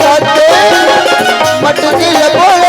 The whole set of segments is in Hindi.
जाते मटकी बोले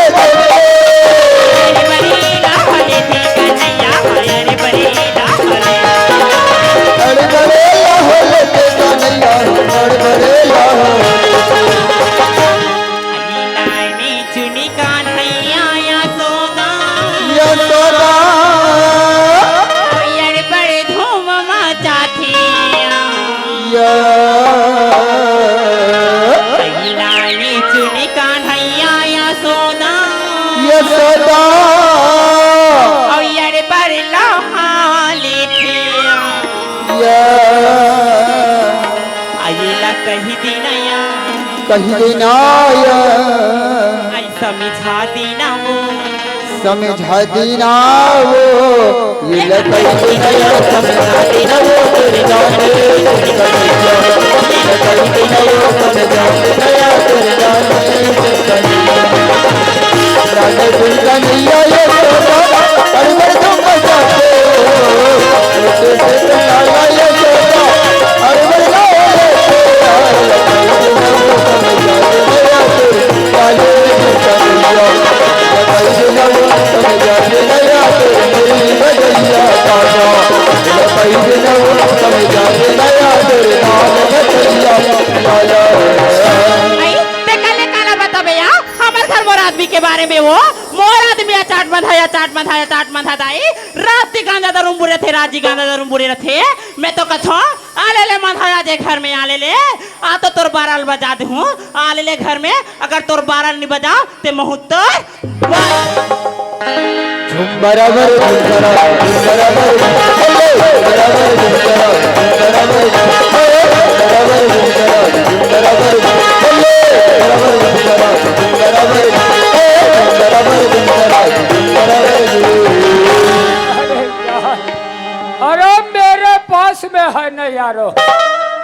कही देना समझा देना वो समझा देना वो ये समझा देना वो तेरे जाने के बारे में वो मोर आदमी चाट बंधाई रात की गांजा दरुम बुरे थे राजी गांजा दरुम बुरे थे मैं तो कथो आले ले मंधाया जे घर में आले ले आ तो तोर बारल बजा दे हूं आले ले घर में अगर तोर बारल नहीं बजा ते महूतर झुम बराबर अरे मेरे पास में है न यारो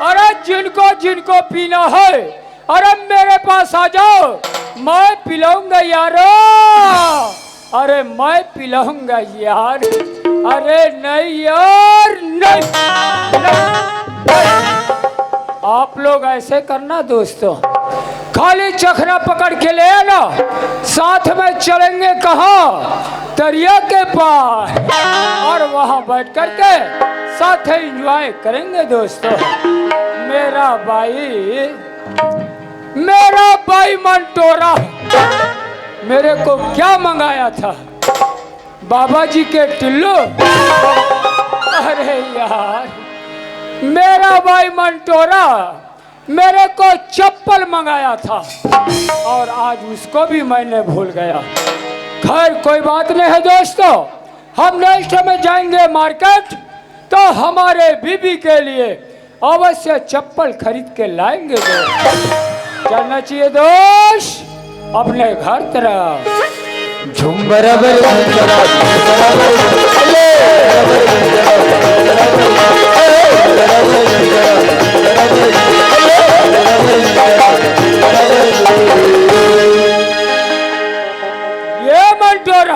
अरे जिनको जिनको पीना है अरे मेरे पास आ जाओ मैं पिलाऊंगा यारो अरे मैं पिलाऊंगा यार अरे नहीं यार नहीं, आप लोग ऐसे करना दोस्तों खाली चखना पकड़ के ले आना साथ में चलेंगे कहाँ दरिया के पार और वहाँ बैठ करके साथ एंजॉय करेंगे दोस्तों मेरा भाई मंटोरा मेरे को क्या मंगाया था बाबा जी के टिल्लू अरे यार मेरा भाई मंटोरा मेरे को चप्पल मंगाया था और आज उसको भी मैंने भूल गया खैर कोई बात नहीं है दोस्तों हम नेक्स्ट में जाएंगे मार्केट तो हमारे बीबी के लिए अवश्य चप्पल खरीद के लाएंगे दोस्त चलना चाहिए दोस्त अपने घर तरफ झुम बराबर ये मंटोरा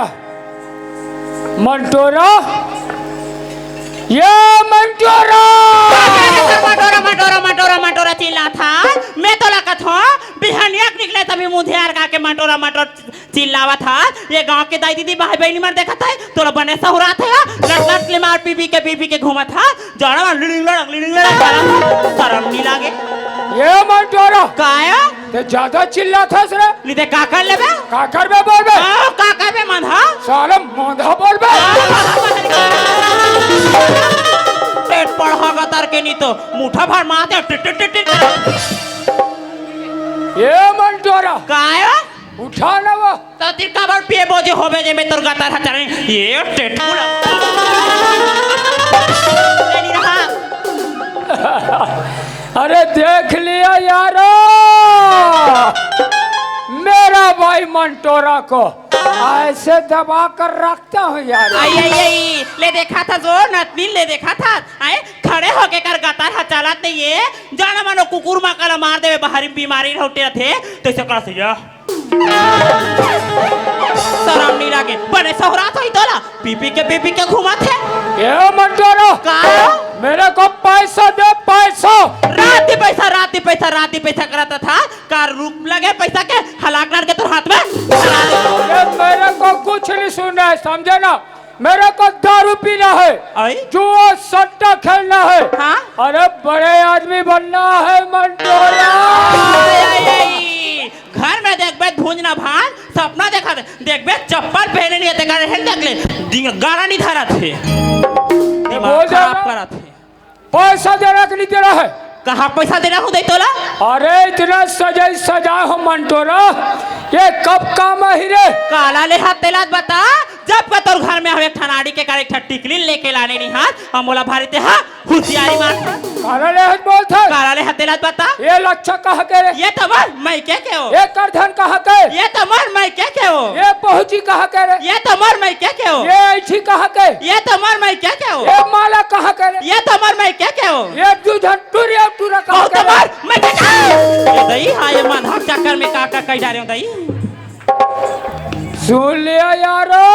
ये मंटोरा मंटोरा चिल्ला था मैं तो लगा था बिहानिया निकले तभी मुझे यार गा के मंटोरा चिल्लावा था ये गांव के दाई दीदी भाई बहनी मर देखा था थोड़ा बने सहुरा था लट ले मार पी के घूमा था जड़ा शर्म नहीं लागे ये मंटोरा काया ते ज्यादा चिल्ला था सर लिदे काकर लेबे काकर में बोल बे काकर में मंधा साला मंधा बोल बे पेट पढ़ागा तार के नहीं तो मुठा भर मारते ये मंटोरा काया उठा ना वो तो तिर काबर पिए बोझे होबे जे में तोर गातार हटारे ये टेटपुला नहीं रहा अरे देख लिया यारो मेरा भाई मंटोरा को ऐसे दबा कर रखता हूँ यार आई ले देखा था जो नतनी ले देखा था आए खड़े होके कर गातार चलात नहीं है जाना मानो कुकुर माकला मार देवे बाहरी बीमारी होते थे तो इसे कर से जा शर्म नहीं लागे बड़े सहुरा तो ही तोला पीपी के घुमा थे ये मंटोरा का मेरे को पैसा दे पैसा। रात ही पैसा कराता था। कार रुक लगे पैसा के हलाक लड़ के तो हाथ में अरे मेरे को कुछ नहीं सुनना है, समझे ना? मेरे को दारू पीना है, आई? जुआ सट्टा खेलना है। हाँ? अरे बड़े आदमी बनना है मंटोरा। घर में देख बे भूंजना भान सपना देखा देख बे चप्पल पहने नहीं थे देख ले गाना नहीं धरा थे बोल खराब करा थे। पैसा देना कि नहीं देना है? कहाँ पैसा देना हूँ दे तोला? अरे इतना सजा हो मंटोरा, ये कब काम ही रे? काला ले हाथ तेलात बता जब का तोर घर में हम एक ठनाड़ी के कार एक टिकली लेके लाने नहीं हाथ हम बोला भारी ते हाँ होशियारी मार काला ले हाथ बोलता काला ले हाथ तेलात बता ये लच्छा कहाँ के रे? ये तमर मैं क्या के हो? ये करधन कहाँ के? ये तमर मैं क्या के हो? ये पहुंची कहाँ के रे? ये तमर मैं क्या के हो? ये ऐठी कहाँ के? ये तमर मैं क्या के हो? ये माला कहाँ के रे? ये तमर मैं क्या के हो? ये दूधन टूरिया टूरा कहाँ के रे? तमर मैं क्या ये दही हाँ ये मन हक चक्कर में काका कह जा रहे हो दही सुन लिया यारो,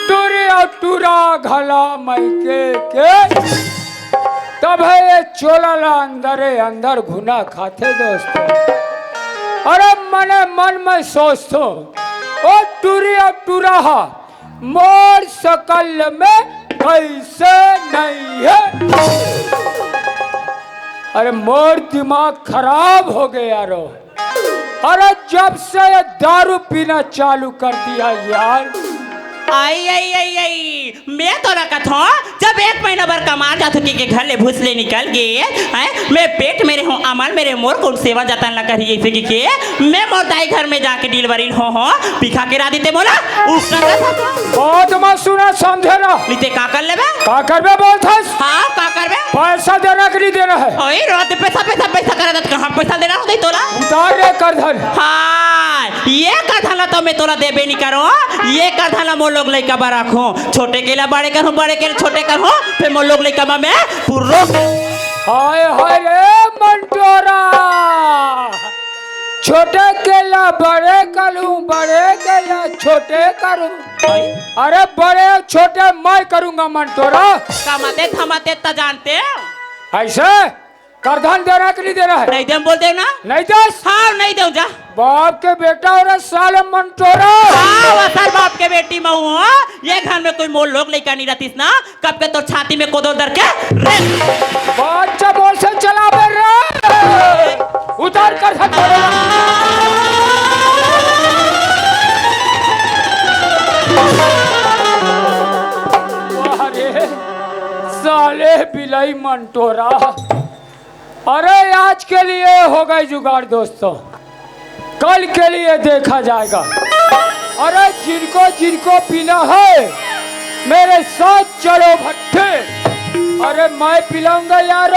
टूरिया टूरा घला मैके के तब है ये चोला ला अंदर घुना खाते दोस्तों। अरे मने मन में सोचतो ओ टूरिया टूरा मोर सकल में कैसे नहीं है। अरे मोर दिमाग खराब हो गया यारो। अरे जब से ये दारू पीना चालू कर दिया यार। आई मैं तो रखा था जब एक महीना भर कमा जाता के घर ले भूसले निकल गए मैं पेट मेरे हूँ अमल मेरे मोर को सेवा जाता न करिए इसे के मैं मोर दाई घर में जाके डिलीवरी हो पिखा के रादी ते बोला उसका बहुत मत सुना समझे ना नीते का कर लेबे का करबे बोलता हाँ का करबे पैसा देना कि नहीं देना है? ओए रात पैसा करा दत कहां पैसा देना हो दे तोला उतार रे करधन। हाँ ये करधन तो मैं तोला देबे नहीं करो ये करधन मोर लोग लइका बा रखो छोटे केला बड़े करो बड़े के छोटे करो फिर मोर लोग लइका में मैं पुरो हाय हाय रे मंटोरा छोटे केला बड़े करूं बड़े केला छोटे करूं। अरे बड़े छोटे मैं करूंगा मंटोरा। कमाते थमाते त जानते ऐसे करधन देना कि नहीं देना है? नहीं दे बोल दे ना नहीं दे हाँ नहीं दे जा बाप के बेटा और साले मंटोरा। हाँ वसल बाप के बेटी में हूँ ये घर में कोई मोल लोग लेकर नहीं रहतीस ना कब के तो छाती में कोदो दर के रे बच्चा बोल से चला बे रे उतार कर अरे साले बिलाई मंटोरा। अरे आज के लिए हो गई जुगाड़ दोस्तों कल के लिए देखा जाएगा। अरे जिनको पीना है मेरे साथ चलो भट्टे। अरे मैं पिलाऊंगा यार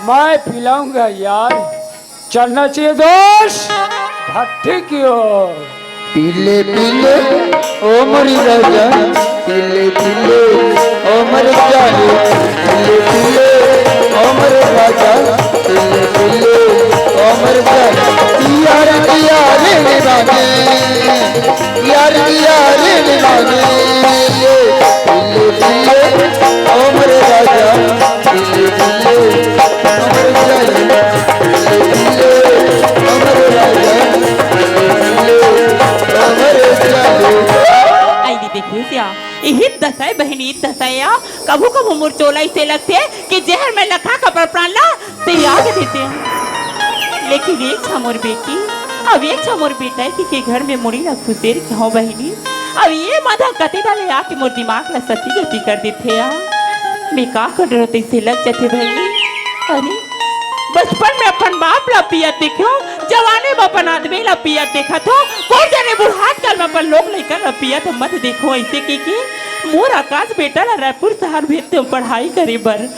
मैं पिलाऊंगा यार चलना चाहिए दोस्त भट्टी की ओर। पीले पीले ओ मरी राजा पीले पीले ओ मर जाने पीले पीले ओ मर राजा पीले पीले ओ मर जाने यार रे राने यार रे राने पीले पीले ओ मर राजा पीले पीले ओ मर जाने पीले पीले ओ मर राजा इहित दसाई बहनी दसाया कभू कभू मुरचोला इसे लगते कि जहर में लखा कपड़ प्राण ला ते याद देते हैं लेकिन एक छमोर बेटी अब एक छमोर बेटा के घर में मुड़ी ना खुदेर हो बहनी अब ये माधा कते डाले आके मोर दिमाग ला सती गति कर देते यार मैं का कर रहे इसे लग जाते बहनी। अरे बचपन में अपन बाप ला पिया देखो जवानी में अपन आदमी ला पिया देखा तो कौन जाने बुढ़ाट काल में अपन लोग लेकर ला पिया तो मत देखो ऐसे की मोर आकाश बेटा ला रायपुर शहर भेजते पढ़ाई करे बर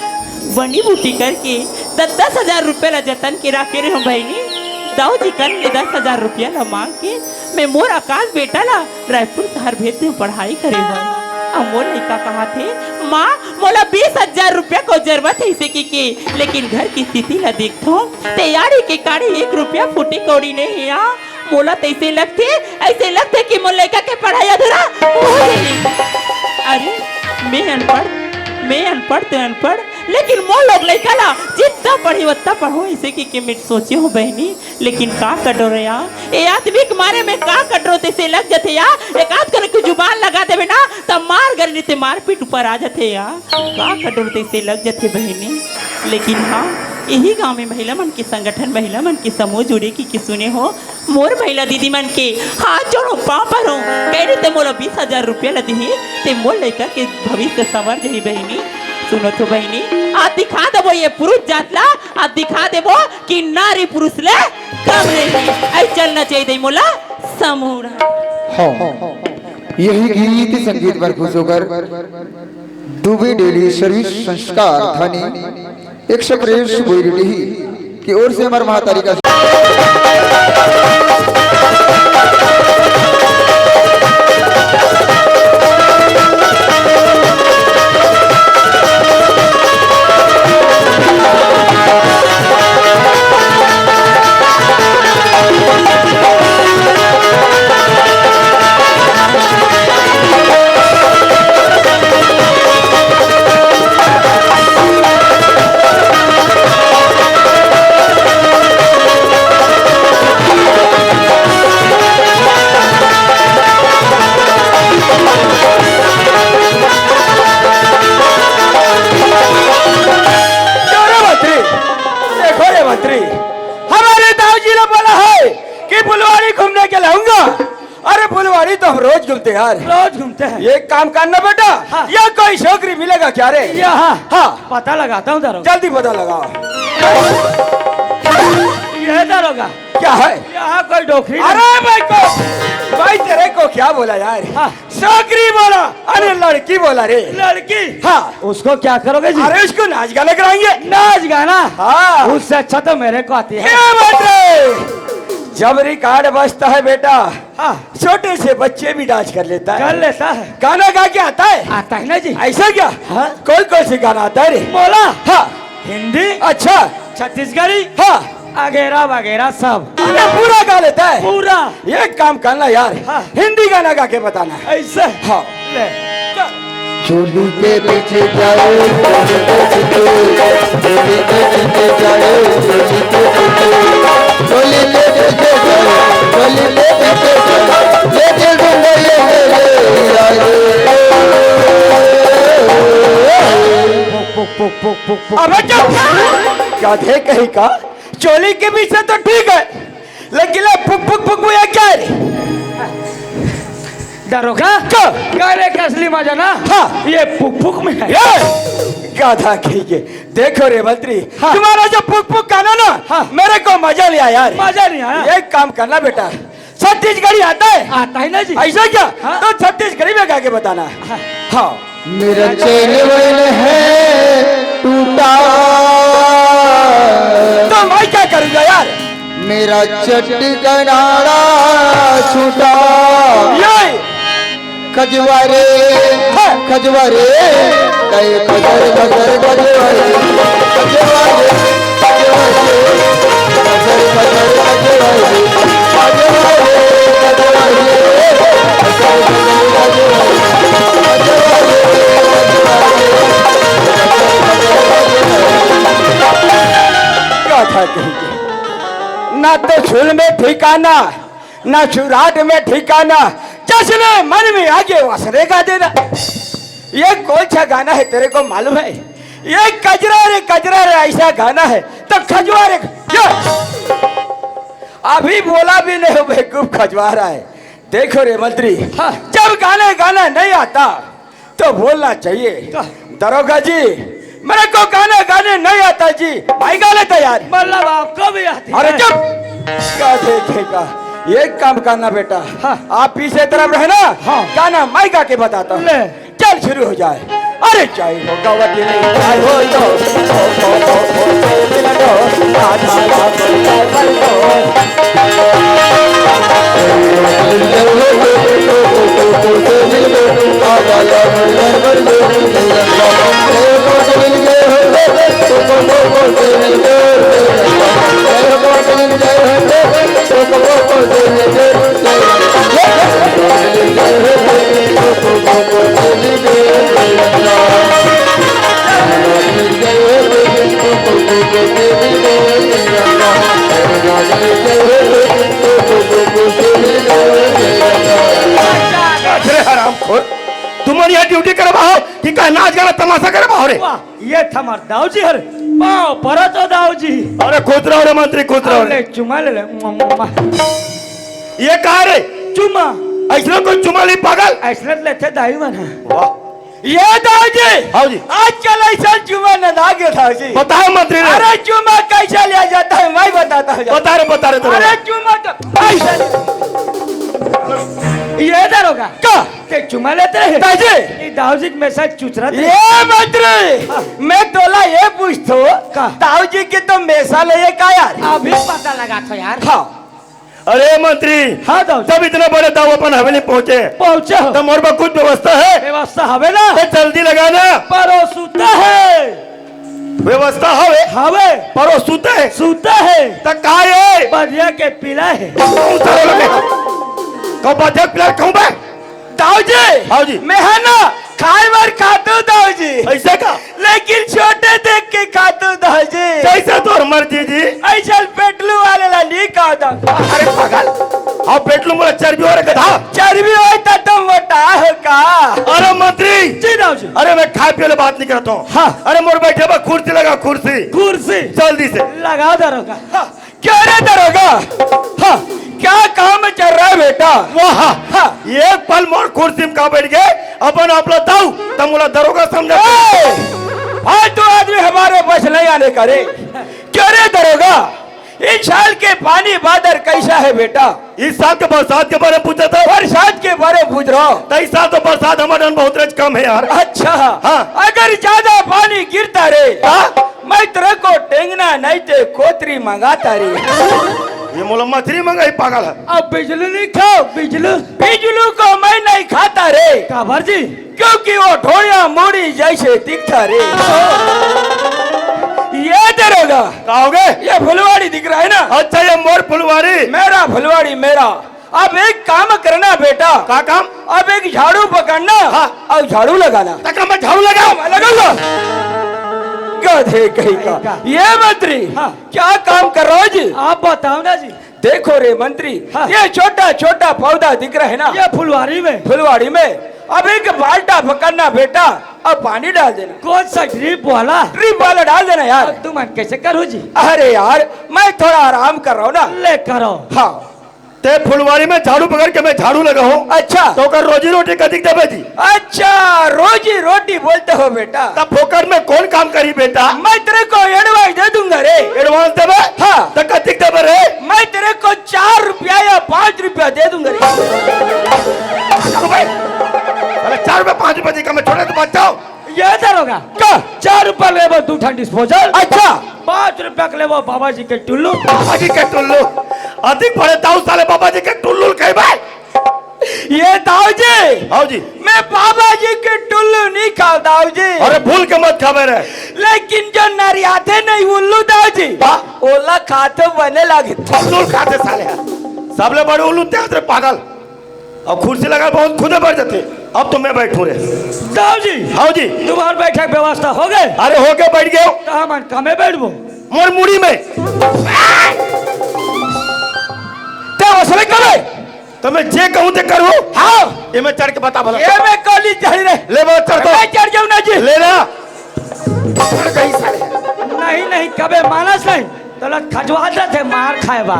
बनी बूटी करके 10,000 रुपये ला जतन के रखे रहे हूँ बहनी दाऊ जी कर ले 10,000 रुपया ला मांग के मैं मोर आकाश बेटा ला रायपुर शहर भेजते पढ़ाई करे बर अब मोर लड़का कहा थे माँ मोला 20,000 रुपया को जरूरत है इसे की लेकिन घर की स्थिति ला देखो तैयारी के काड़ी 1 रुपया फूटी कौड़ी नहीं है यहाँ मोला तो ऐसे लगते कि मोर लड़का के पढ़ाई अधूरा। अरे मैं अनपढ़ तो अनपढ़, लेकिन मोर लोग लड़का ला जितना पढ़ी उतना पढ़ो, इसे की मैं सोचे हो बहनी। लेकिन का कटो रे यार, ये आदमी के मारे में का कटो ते लग जाते यार। एक आध कर जुबान लगा देवे ना तब मार कर नहीं मार पीट ऊपर आ जाते यार। का कटो ते लग जाते बहनी। लेकिन हाँ, यही गांव में महिला मन के संगठन, महिला मन के समूह जुड़े की सुने हो। मोर महिला दीदी मन के हाथ जोड़ो पाँव पर हो, कह रहे थे मोला 20,000 रुपया ल दी ते मोर लड़का के भविष्य संवर जाही बहनी। सुनो तो बहनी, आज दिखा देवो ये पुरुष जात ला, आज दिखा देवो कि नारी पुरुष ले कम रही। ऐ चलना चाहिए मोला समूह। हाँ, यही गीत संगीत पर खुश होकर दुबे डेली सर्विस संस्कार थाने 100 प्रेस बोईरिटी की ओर से हमारे महातारी का रोज घूमते यार, रोज घूमते हैं। ये काम करना बेटा। हाँ। या कोई छोकरी मिलेगा क्या रे? यहाँ हाँ, पता लगाता हूँ दारोगा। जल्दी पता लगाओ। ये दारोगा क्या है? यहाँ कोई डोकरी। अरे भाई तेरे को क्या बोला यार? हाँ। छोकरी बोला, अरे लड़की बोला रे। लड़की? हाँ। उसको क्या करोगे जी? अरे उसको नाच गाना कराएंगे। नाच गाना? हाँ। उससे अच्छा तो मेरे को आती है। क्या बात रे? जब रिकॉर्ड बजता है बेटा, हाँ। छोटे से बच्चे भी डांस कर लेता है। कर लेता है। गाना गा के आता है? आता है ना जी। ऐसा क्या? हाँ। कौन से गाना आता है रे? बोला। हाँ। हिंदी, अच्छा। छत्तीसगढ़ी, हाँ। वगैरह वगैरह सब। अरे पूरा गा लेता है? पूरा। ये काम करना यार। हाँ। हिंदी गाना गा के बताना। ऐसे? हाँ। ले। चोली के पीछे जाओ, चोली के पीछे जाओ, चोली के पीछे जाओ, चोली के पीछे जाओ, चोली के पीछे जाओ, चोली के पीछे जाओ, ये दिल दूंगा ये अबे चुप! गाधे कहीं का चोली के पीछे तो ठीक है, लेकिन फुक फुक फुक या क्या है? दारोगा गाने का असली मजा ना, हाँ। ये पुक पुक में है। गाधा कहिए। देखो रे मंत्री, हाँ। तुम्हारा जो पुक पुक गाना ना, हाँ। मेरे को मजा नहीं आया यार। मजा नहीं आया? एक काम करना बेटा, छत्तीसगढ़ी आता है? आता है ना जी। ऐसा क्या? हाँ। तो छत्तीसगढ़ी में गा के बताना। हाँ। हाँ। मेरा चैन है टूटा, तो मैं क्या करूँगा यार? मेरा चटकनाड़ा छूटा, ये खजवारे खजवारे कई खजर खजर खजवारे खजवारे खजवारे खजर खजर खजवारे खजवारे क्या था कहेंगे? ना तो झूल में ठिकाना, ना चुराट में ठिकाना, जश्न मन में आगे वसरे गा देना। ये कौन सा गाना है तेरे को मालूम है? ये कजरा रे ऐसा गाना है तो खजवारे। अभी बोला भी नहीं हो बेवकूफ, खजवा रहा है। देखो रे मंत्री, हाँ। जब गाना नहीं आता तो बोलना चाहिए। दरोगा जी, मेरे को गाना गाने नहीं आता जी, भाई गा लेता यार। मतलब आपको भी आती है? अरे चुप! क्या देखेगा? ये काम करना बेटा। हाँ। आप पीछे तरफ रहना। हाँ। गाना मैं गा के बताता हूँ। ले। चल शुरू हो जाए। अरे चाय हो गवती नहीं चाय हो तो अरे हरामखोर, तुम्हाला या ड्युटी करे भाव की काय नाच गाणं तमाशा करे भाव रे? वाह, ये था हमार दाऊजी हर पाव परत हो दाऊजी अरे खुदराव रे मंत्री खुदराव ले रे, चुमा ले ये काय रे? चुमा ऐसा कोई चुमाली पागल? ऐसलत लेते दाई मना वाह, ये दाऊजी हाऊजी आजकल ऐसा चुमा न लागे दाऊजी। बताओ मंत्री ने, अरे चुमा कैसा लिया जाता है मैं बताता हूँ। बता रहे तुम। अरे चुमा तो ऐसा ये दरोगा का ते चुमा लेते हैं दाऊजी। ये दाऊजी में से चुचरा थे ये मंत्री मैं तोला ये पूछतो का? दाऊजी के तो मैसा ले का यार? अभी पता लगा था यार हाँ अरे मंत्री, हाँ दाऊजी जब इतना बड़े दाव अपन हवेली पहुंचे पहुंचे हो तो मोर पर कुछ व्यवस्था है? व्यवस्था हवे ना तो जल्दी लगाना। परो सूता है व्यवस्था हवे हवे परो सूते है सूता है तो काय है? बढ़िया के पीला है उतारो लगे कब बाधक प्लेयर कहूं बे? दाऊजी हाऊजी मैं है ना खाए बार खातो दाऊजी, ऐसे का? लेकिन छोटे देख के खातो दाऊजी। कैसे तो मर्जी जी? ऐसा पेटलू वाले ला नहीं खाता। अरे पागल, अब पेटलू मुझे चर्बी हो रहा गधा। चर्बी होता तो मोटा हो का? अरे मंत्री जी दाऊजी अरे मैं खाए पिए वाली बात नहीं करता हूँ। हाँ। अरे मोर बैठे बा कुर्सी लगा कुर्सी कुर्सी जल्दी से। लगा दरोगा हाँ, क्या रे दरोगा? हाँ क्या काम चल रहा है बेटा? वाह हाँ एक पल मोर कुर्सी में का बैठ गए अपन अपना दाऊ तब मुला दरोगा समझा। फालतू आदमी हमारे बस नहीं आने करे। क्यों रे दरोगा? इस साल के पानी बादर कैसा है बेटा? इस साल के बरसात के बारे में पूछा था। बरसात के बारे में पूछ रहा हूँ। तो इस साल तो बरसात हमारे यहाँ बहुत रज कम है यार। अच्छा हाँ। अगर ज्यादा पानी गिरता रे हाँ? मैं तेरे को टेंगना नहीं ते कोतरी मंगाता रे। ये मोला मछली मंगाई पागल है। अब बिजली नहीं खाओ बिजली बिजलू को मैं नहीं खाता रे, काबर जी क्योंकि वो ढोया मोड़ी जैसे दिखता रे। ये दरोगा कहोगे? ये फुलवाड़ी दिख रहा है ना? अच्छा ये मोर फुलवारी मेरा फुलवाड़ी मेरा। अब एक काम करना बेटा, का काम? अब एक झाड़ू पकड़ना हाँ। और झाड़ू लगाना। तक मैं झाड़ू लगा लगाऊंगा गधे कहीं का। ये मंत्री हाँ। क्या काम कर रहा हो जी? आप बताओ ना जी देखो रे मंत्री हाँ। ये छोटा छोटा पौधा दिख रहा है ना ये फुलवारी में फुलवाड़ी में? अब एक बाल्टा पकड़ना बेटा और पानी डाल देना। कौन सा ड्रिप वाला ड्रिप वाला डाल देना यार। अब तुम कैसे करो जी अरे यार मैं थोड़ा आराम कर रहा हूँ ना। ले करो हाँ ते फुलवारी में झाड़ू पकड़ के मैं झाड़ू लगा हूँ। अच्छा तो कर रोजी रोटी कदिक देवे जी? अच्छा रोजी रोटी बोलते हो बेटा? तब फोकट में कौन काम करी बेटा? मैं तेरे को एडवाइस दे दूंगा रे। एडवांस देवे? हाँ। तो कदिक देवे रे? मैं तेरे को 4 रुपया या 5 रुपया दे दूंगा रे। अरे 4 रुपए 5 रुपए का मैं छोड़े तो बचाओ। ये दरोगा का 4 रुपया लेबो 2 ठन डिस्पोजल अच्छा 5 रुपया के लेबो बाबा जी के टुल्लू बाबा जी के टुल्लू अधिक बड़े दाऊ साले बाबा जी के टुल्लू कहे भाई। ये दाऊ जी आओ जी। मैं बाबा जी के टुल्लू नहीं खाओ दाऊ जी। अरे भूल के मत खबर है। लेकिन जो नरियाते नहीं उल्लू दाऊ जी ओला खाते बने लगे। टुल्लू खाते साले सबले बड़े उल्लू ते पागल। अब कुर्सी लगा बहुत खुदे बढ़ जाते। अब तो मैं बैठू रे। दाऊ जी हाँ जी। तुम्हार बैठक व्यवस्था हो गए अरे होके बैठ गए तो हम कमे बैठबो मोर मुड़ी में ते वसले करे तो मैं जे कहूं ते करूं। हाँ ये मैं चढ़ के बता भला। ये मैं कॉलेज चढ़ रे। ले बहुत चढ़ मैं चढ़ जाऊं ना जी। ले ना। नहीं नहीं कबे मानस नहीं तो खजवा थे मार खाए बा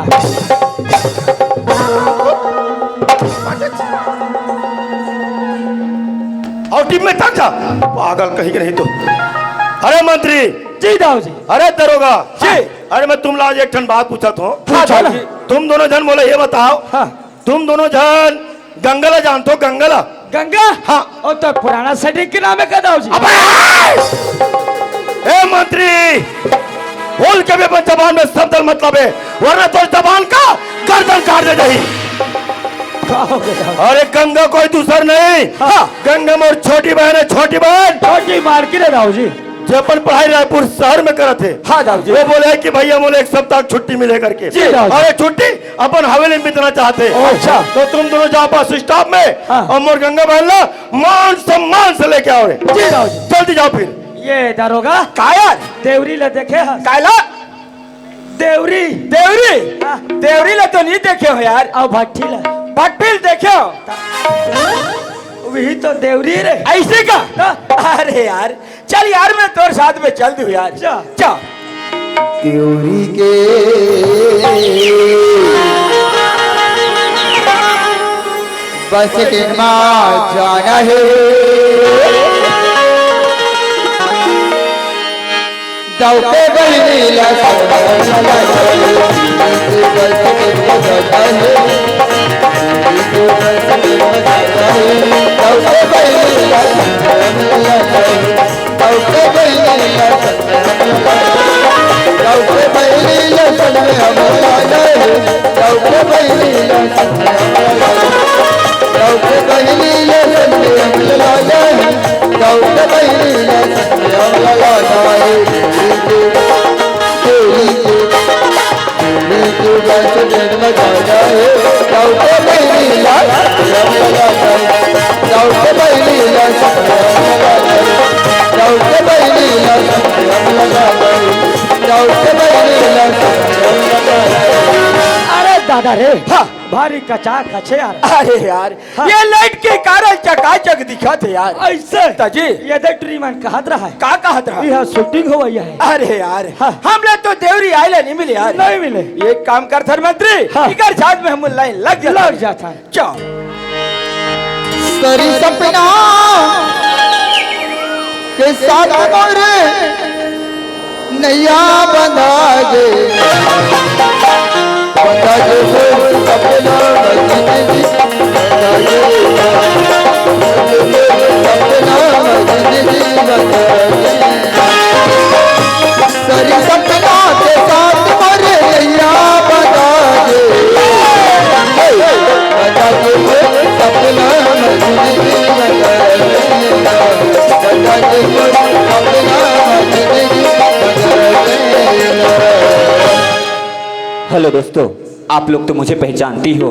और टीम में थक जा पागल कहीं के नहीं तो। अरे मंत्री जी दाऊ जी अरे दरोगा जी। अरे मैं तुम लाज एक ठन बात पूछा था। पूछो ना। तुम दोनों जन बोले ये बताओ हाँ तुम दोनों जन गंगला जानते हो? गंगला गंगा हाँ। और तो पुराना सेटिंग के नाम है का दाऊ जी ए मंत्री बोल के भी अपन जबान में शब्द मतलब है वरना तो जबान का गर्दन काट दे जाही। अरे गंगा कोई दूसर नहीं। हाँ। गंगा मोर छोटी बहन है छोटी बहन छोटी मार के दाऊ जी जो अपन पढ़ाई रायपुर शहर में करे थे। हाँ दाऊ जी। वो बोले कि भैया बोले एक सप्ताह छुट्टी मिले करके। जी दाऊ जी। अरे छुट्टी अपन हवेली में बितना चाहते। अच्छा। तो तुम दोनों जाओ बस स्टॉप में हाँ। और मोर गंगा बहन ला मान सम्मान से लेके आओ रे। जी दाऊ जी जल्दी जाओ फिर। ये दारोगा कायर देवरी ले देखे हाँ कायला देवरी देवरी देवरी ला तो नहीं देखे हो यार। और भट्टी ला भट्टिल देखे हो? वही तो देवरी रे। ऐसे का? अरे यार चल यार मैं तोर साथ में चल दूं यार। चल त्योरी के बस टिनमा जाना है, दौके बहिनीला अरे दादा रे, हाँ भारी कचा कचे यार। अरे यार ये लाइट के कारण चकाचक दिखा थे यार। ऐसे ताजी ये देवरी मन कहत रहा है, का कहत रहा? यह शूटिंग हो गई है। अरे यार हाँ। हम लोग तो देवरी आइले नहीं मिले यार। नहीं मिले। एक काम कर थर मंत्री, हाँ। इकर साथ में हम लाइन लग जाता है। चल सरी सपना के साथ मोरे नैया बंधा दे, बंधा दे सपना जिंदगी बंधा दे, सपना जिंदगी बंधा दे। सरी सपना के साथ मोरे नैया बंधा दे, बंधा दे सपना जिंदगी बंधा दे, बंधा दे सपना जिंदगी हेलो दोस्तों, आप लोग तो मुझे पहचानती हो।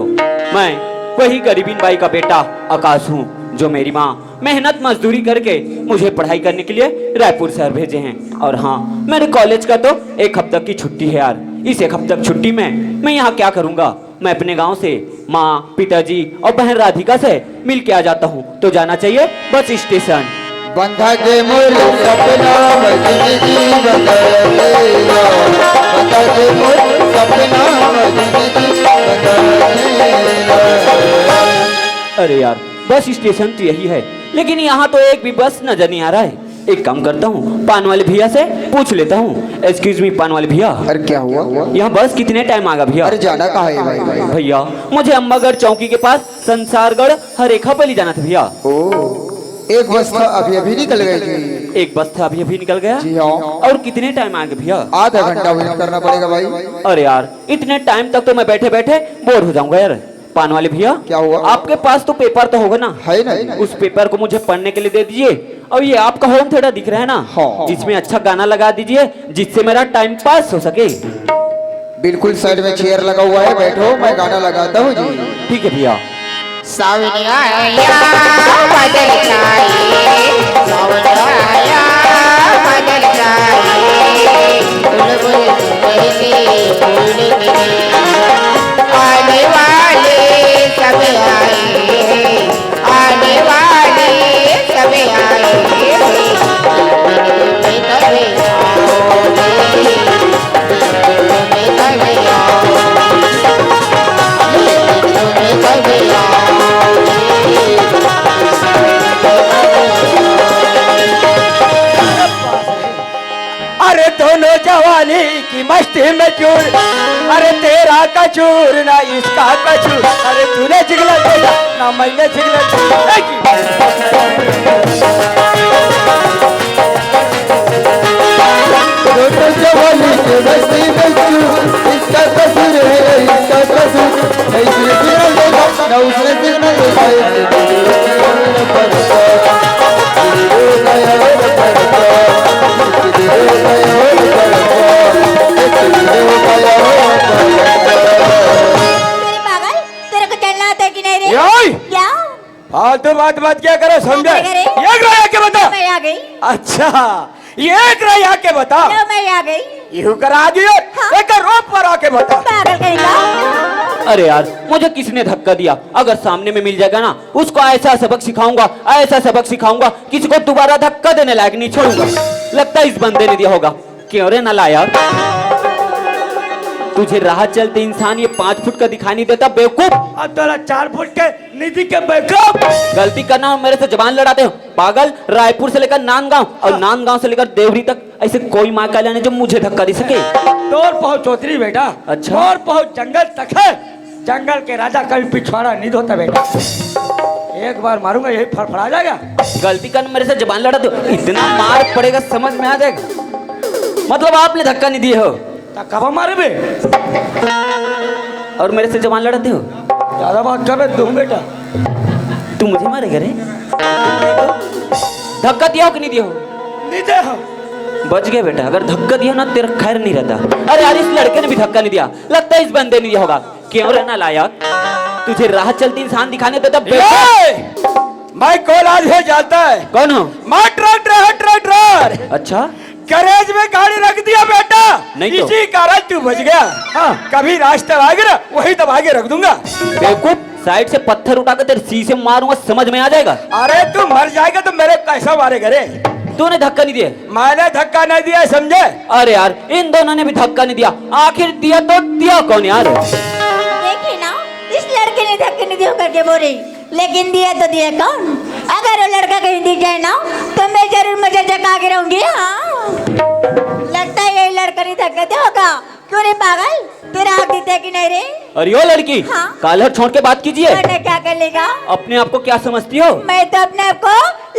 मैं वही गरीबीन बाई का बेटा आकाश हूँ, जो मेरी माँ मेहनत मजदूरी करके मुझे पढ़ाई करने के लिए रायपुर शहर भेजे हैं। और हाँ, मेरे कॉलेज का तो एक हफ्ते की छुट्टी है यार। इस एक हफ्ते की छुट्टी में मैं यहाँ क्या करूँगा? मैं अपने गांव से माँ, पिताजी और बहन राधिका से मिल के आ जाता हूँ। तो जाना चाहिए बस स्टेशन। बंधा के मोर सपना जिंदगी बंधा देगा, बंधा के मोर सपना जिंदगी बंधा देगा। अरे यार, बस स्टेशन तो यही है, लेकिन यहाँ तो एक भी बस नजर नहीं आ रहा है। एक काम करता हूँ, पान वाले भैया से पूछ लेता हूँ। एक्सक्यूज मी पान वाले भैया, अरे क्या हुआ? यहाँ बस कितने टाइम आएगा भैया? अरे जाना कहाँ है भाई? भैया मुझे अम्बागढ़ चौकी के पास संसारगढ़ हरेखा पली जाना था भैया। ओ, एक बस था अभी अभी निकल गई थी। एक बस था अभी निकल गया? जी हाँ। और कितने टाइम आएंगे भैया? आधा घंटा वेट करना पड़ेगा भाई। अरे यार, इतने टाइम तक तो मैं बैठे बैठे बोर हो जाऊंगा यार। पान वाले भैया, क्या हुआ? आपके पास तो पेपर तो होगा ना? है ना? उस पेपर को मुझे पढ़ने के लिए दे दीजिए। और ये आपका होम थिएटर दिख रहा है ना, हाँ। जिसमें अच्छा गाना लगा दीजिए, जिससे मेरा टाइम पास हो सके। बिल्कुल साइड में चेयर लगा हुआ है, बैठो, मैं गाना लगाता हूँ जी। ठीक है भैया। सावनिया बदल जाए, सावनिया बदल जाए, बुलबुल बहके फूल गिरे, आने वाले सब आए, आने वाले सब आए, तुम्हें कभी आओगे, तुम्हें कभी आओगे, तुम्हें कभी आओगे। अरे दोनों जवानी की मस्ती में चूर, अरे तेरा कचूर ना इसका कचूर। अरे तूने जिगला दिया ना मैंने जिगला दोनों जवानी के मस्ती में चूर, इसका कसूर है, इसका कसूर। ना इसने सिग्नल देखा, ना उसने सिग्नल देखा। मेरे पागल, तेरे को चलना आता है कि नहीं रे? योय! क्या? फालतू बात मत क्या करो, समझे? क्या करे? ये ग्रह के बता। मैं आ गई। अच्छा, ये ग्रह के बता। लो मैं आ गई। यू करा दिए। एक रोप पर आके बता। पागल कहीं का। अरे यार मुझे किसने धक्का दिया? अगर सामने में मिल जाएगा ना उसको ऐसा सबक सिखाऊंगा, ऐसा सबक सिखाऊंगा, किसी को दोबारा धक्का देने लायक नहीं छोड़ूंगा। लगता है इस बंदे ने दिया होगा। क्यों रे नालायक, तुझे राह चलते इंसान ये 5 फुट का दिखाई नहीं देता बेवकूफ? अब तोरा 4 फुट के नीति के बेवकूफ। गलती करना और मेरे से जबान लड़ाते हो पागल। रायपुर से लेकर नांदगांव और नांदगांव से लेकर देवरी तक ऐसे कोई माँ का नहीं जो मुझे धक्का दे सके। तोर पहुंच चौधरी बेटा। अच्छा। तोर पहुंच जंगल तक है। जंगल के राजा कभी पिछवाड़ा नहीं होता बेटा। एक बार मारूंगा यही फड़फड़ा जाएगा। गलती करना मेरे से जबान लड़ाते हो, इतना मार पड़ेगा समझ में आ जाएगा। मतलब आपने धक्का नहीं दिए हो कब मारे बे? और मेरे से जबान लड़ाते हो? ज्यादा बात कर रहे तुम बेटा। तू मुझे मारेगा रे? धक्का दिया हो कि नहीं दिया हो? नीचे हो। बच गए बेटा, अगर धक्का दिया ना तेरा खैर नहीं रहता। अरे यार इस लड़के ने भी धक्का नहीं दिया, लगता है इस बंदे ने दिया होगा। क्यों रहना लायक, तुझे राह चलती इंसान दिखाने देता। मैं कौन आज है जाता है? कौन हो? मैं ट्रैक्टर। अच्छा गैरेज में गाड़ी रख दिया बेटा। नहीं तो। इसी कारण तू बच गया। हाँ, कभी रास्ते आगे ना वही दबा के रख दूंगा। बेवकूफ, साइड से पत्थर उठाकर तेरे शीशे मारूंगा, समझ में आ जाएगा। अरे तू मर जाएगा तो मेरे कैसा मारेगा रे? तूने धक्का नहीं दिया? मैंने धक्का नहीं दिया, समझे? अरे यार इन दोनों ने भी धक्का नहीं दिया। आखिर दिया तो दिया कौन यार? देखिए ना, इस लड़के ने धक्के नहीं दिया करके बोल रही, लेकिन दिया तो दिया कौन? अगर वो लड़का कहीं दिख जाए ना तो मैं जरूर मजा चका के रहूंगी। हाँ, लगता है यही लड़का नहीं धक्का दिया होगा। क्यों रे पागल, तेरा हाथ देते कि नहीं रे? अरे यो लड़की, हाँ? कालर छोड़ के बात कीजिए। वरना क्या कर लेगा? अपने आप को क्या समझती हो? मैं तो अपने आप को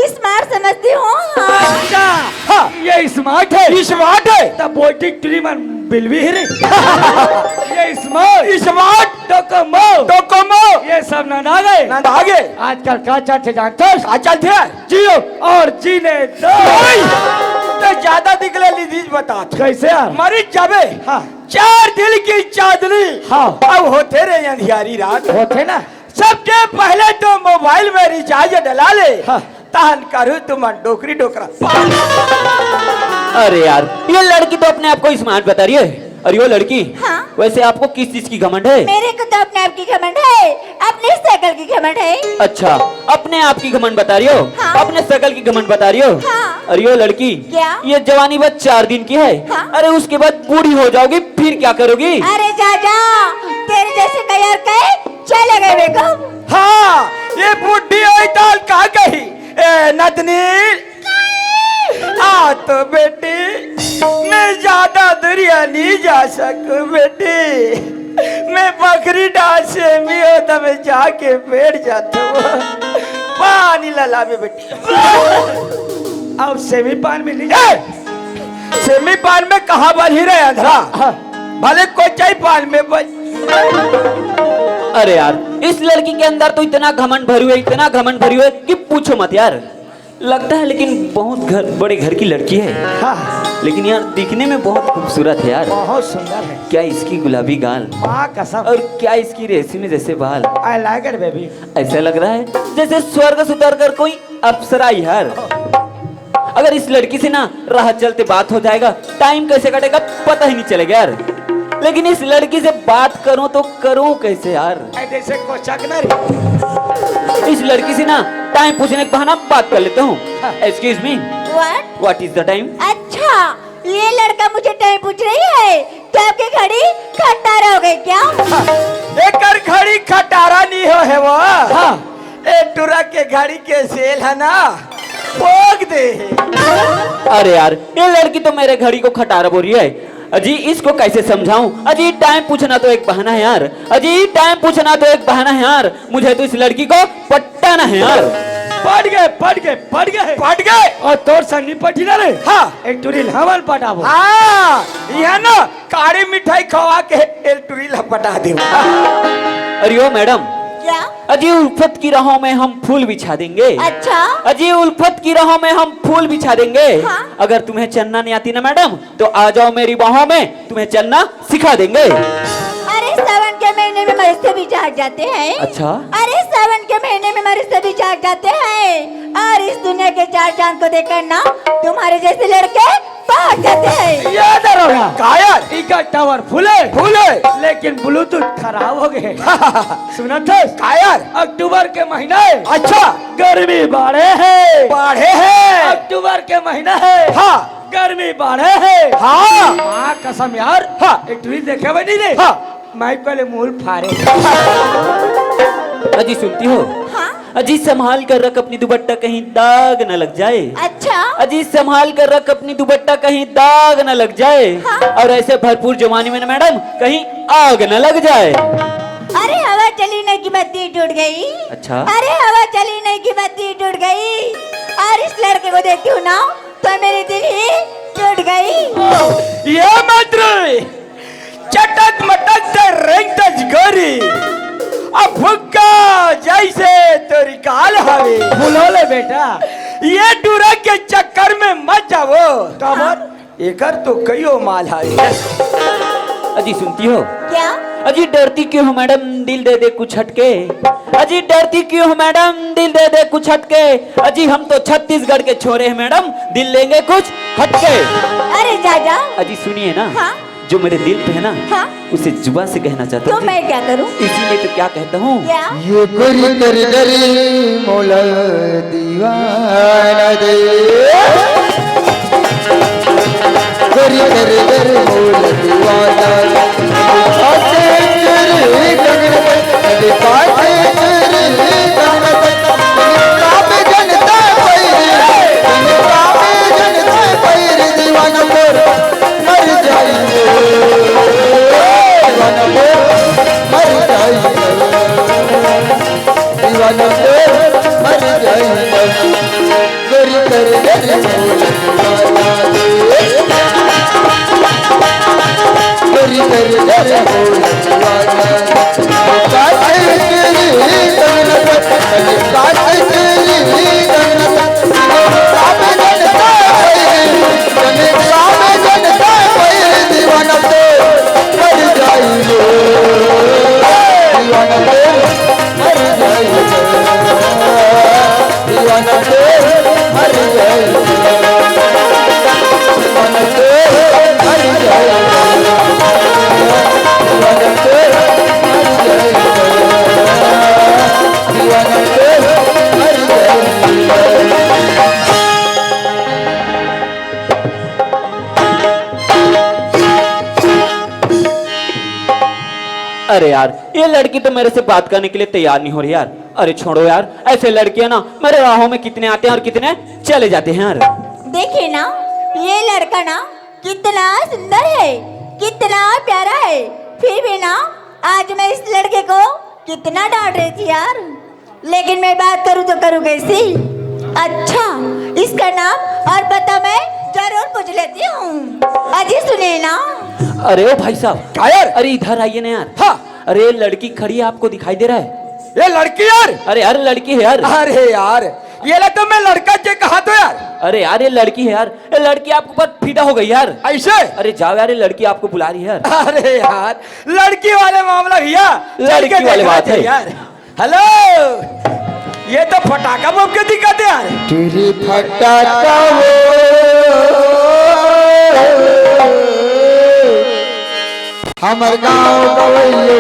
स्मार्ट समझती हूँ। हाँ। हाँ, ये स्मार्ट है। स्मार्ट है तब बोटी ट्रीमन बिल भी रे। ये स्मार्ट डोकोमो ये सब ना गए। ना आगे आजकल क्या चाहते जानते हो? आ चलते जियो और जीने दो। तो ज्यादा दिखले लीजिए बता। कैसे यार? मरीज जाबे। हाँ। 4 दिल की चादरी। हाँ। अब होते रहे अंधियारी रात। होते ना। सबसे पहले तो मोबाइल में रिचार्ज डला ले। हाँ। तहन करू तुम डोकरी डोकरा। अरे यार ये लड़की तो अपने आप को स्मार्ट बता रही है। और यो लड़की, हाँ? वैसे आपको किस चीज की घमंड है? मेरे को तो अपने आप की घमंड है, अपनी शकल की घमंड है। अच्छा, अपने आप की घमंड बता रही हो? हाँ। अपने शकल की घमंड बता रही हो? हाँ। और यो लड़की, क्या? ये जवानी बस 4 दिन की है। हाँ। अरे उसके बाद बूढ़ी हो जाओगी, फिर क्या करोगी? अरे जा तेरे जैसे कयार कहे चले गए बेगम। हाँ, ये बुढ़ी हुई दाल कहा गई? ए नदनी आ तो बेटी मैं ज्यादा दुरिया नहीं जा सकूं बेटी। मैं बकरी डाल से मी हो तो मैं जाके बैठ जाता हूँ। पानी लला में बेटी। अब सेमी पान में नहीं जाए। सेमी पान में कहा बल ही रहे अंधरा। भले कोई पान में बच। अरे यार इस लड़की के अंदर तो इतना घमंड भरी हुई, इतना घमंड भरी हुई कि पूछो मत यार। लगता है लेकिन बहुत बड़े घर की लड़की है। हाँ। लेकिन यार दिखने में बहुत खूबसूरत है यार। बहुत सुंदर है। क्या इसकी गुलाबी गाल, माँ कसम। और क्या इसकी रेशमी जैसे बाल। I like it baby. ऐसा लग रहा है जैसे स्वर्ग से उतर कर कोई अप्सरा यार। अगर इस लड़की से ना राह चलते बात हो जाएगा, टाइम कैसे कटेगा पता ही नहीं चलेगा यार। लेकिन इस लड़की से बात करूं तो करूं कैसे यार? जैसे कोचक ना रे। इस लड़की से ना टाइम पूछने के बहाना बात कर लेता हूँ। Excuse me, what is the time? अच्छा, ये लड़का मुझे टाइम पूछ रही है। क्या आपकी घड़ी खटारा हो गई क्या? एक घड़ी खटारा नहीं हो है वो। हाँ। ए टुरा के घड़ी के सेल है ना, भोग दे। अरे यार ये लड़की तो मेरे घड़ी को खटारा बोल रही है। अजी इसको कैसे समझाऊं? अजी टाइम पूछना तो एक बहाना है यार। अजी टाइम पूछना तो एक बहाना है यार। मुझे तो इस लड़की को पटाना है यार। पट गए और तोर संग नहीं पटी ना रे। हाँ। एक टुरिल हमन पटाबो। हाँ, यह ना काड़ी मिठाई खवा के एल टुरी लपटा दे। अरे ओ मैडम, क्या? अजी उल्फत की राहों में हम फूल बिछा देंगे। अच्छा। अजी उल्फत की राहों में हम फूल बिछा देंगे। हाँ? अगर तुम्हें चलना नहीं आती ना मैडम तो आ जाओ मेरी बाहों में, तुम्हें चलना सिखा देंगे। अरे सावन के महीने में मनुष्य भी जाग जाते हैं। अच्छा? अरे सावन के महीने में मनुष्य भी जाग जाते हैं। और इस दुनिया के 4 चांद को देखकर ना तुम्हारे जैसे लड़के पहुंच जाते हैं। ये दरोगा कायर इनका टावर फूले फूले लेकिन ब्लूटूथ खराब हो गए। सुना था कायर अक्टूबर के महीना है, अच्छा गर्मी बढ़े है। बढ़े है अक्टूबर के महीना है, हाँ गर्मी बढ़े है। हाँ हाँ कसम यार, हाँ एक ट्वीट देखे बनी रे। हाँ मैं पहले मूल फाड़े। अजी सुनती हो? हाँ अजी संभाल कर रख अपनी दुपट्टा कहीं दाग न लग जाए। अच्छा अजी संभाल कर रख अपनी दुपट्टा कहीं दाग न लग जाए। हाँ। और ऐसे भरपूर जवानी में ना मैडम कहीं आग न लग जाए। अरे हवा चली नहीं की बत्ती टूट गई। अच्छा। अरे हवा चली नहीं की बत्ती टूट गई और इस लड़के को देखती हूँ ना तो मेरी दिल ही टूट गई। ये मंत्री चटक मटक से रेंगतज गोरी अब फुक्का जैसे तेरी काल हवे बोलो ले बेटा। ये डूरा के चक्कर में मत जाओ कमर एकर तो कईयो माल है। अजी सुनती हो? क्या? अजी डरती क्यों हो मैडम, दिल दे दे कुछ हटके। अजी डरती क्यों हो मैडम, दिल दे दे कुछ हटके। अजी हम तो छत्तीसगढ़ के छोरे हैं मैडम, दिल लेंगे कुछ हटके। अरे जाजा अजी सुनिए ना, हाँ? जो मेरे दिल पे है ना, हाँ? उसे जुबा से कहना चाहता तो हूँ। मैं क्या करूँ? इसीलिए तो क्या कहता हूँ, क्या? ये गोरी कर डरी मोला दीवाना दे, गोरी कर डरी मोला दीवाना दे, पासे तेरे गगन पे, पासे तेरे गगन पे, काबे जनता पैर, काबे जनता पैर दीवाना पर मर जाएंगे, दीवाना पर मर जाएंगे, दीवाना पर मर जाएंगे, गोरी कर डरी मोला दीवाना दे, गोरी कर डरी मोला दीवाना दे, काटे तेरी गगन पे, काटे तेरी गगन पे, काबे जनता पैर, काबे जनता पैर दीवाना पर मर जाएंगे, दीवाना पर मर जाएंगे, दीवाना पर मर जाएंगे, दीवाना पर मर जाएंगे, दीवाना पर मर जाएंगे, दीवाना पर मर जाएंगे। अरे यार ये लड़की तो मेरे से बात करने के लिए तैयार नहीं हो रही यार। अरे छोड़ो यार, ऐसे लड़कियां ना मेरे राहों में कितने आते हैं और कितने चले जाते हैं यार। देखिए ना ये लड़का ना कितना सुंदर है, कितना प्यारा है, फिर भी ना आज मैं इस लड़के को कितना डांट रही थी यार, लेकिन मैं बात करूँ तो करूँ कैसी? अच्छा इसका नाम और पता मैं जरूर पूछ लेती हूँ। अजी सुनिए ना। अरे ओ भाई साहब, कायर अरे इधर आइए ना यार। हाँ अरे लड़की खड़ी है, आपको दिखाई दे रहा है? ये लड़की यार, अरे यार लड़की है यार। अरे यार ये लग तो मैं लड़का जे कहा तो यार। अरे यार ये लड़की है यार, ये लड़की आपको पर फिदा हो गई यार। ऐसे अरे जाओ यार, ये लड़की आपको बुला रही है यार। अरे यार लड़की वाले मामला भैया, लड़की चल के वाले देखना बात है। चाहिए यार। हेलो ये तो फटाका बम के दिक्कत है यार। तेरी फटाका हो हमर गाँव गवैया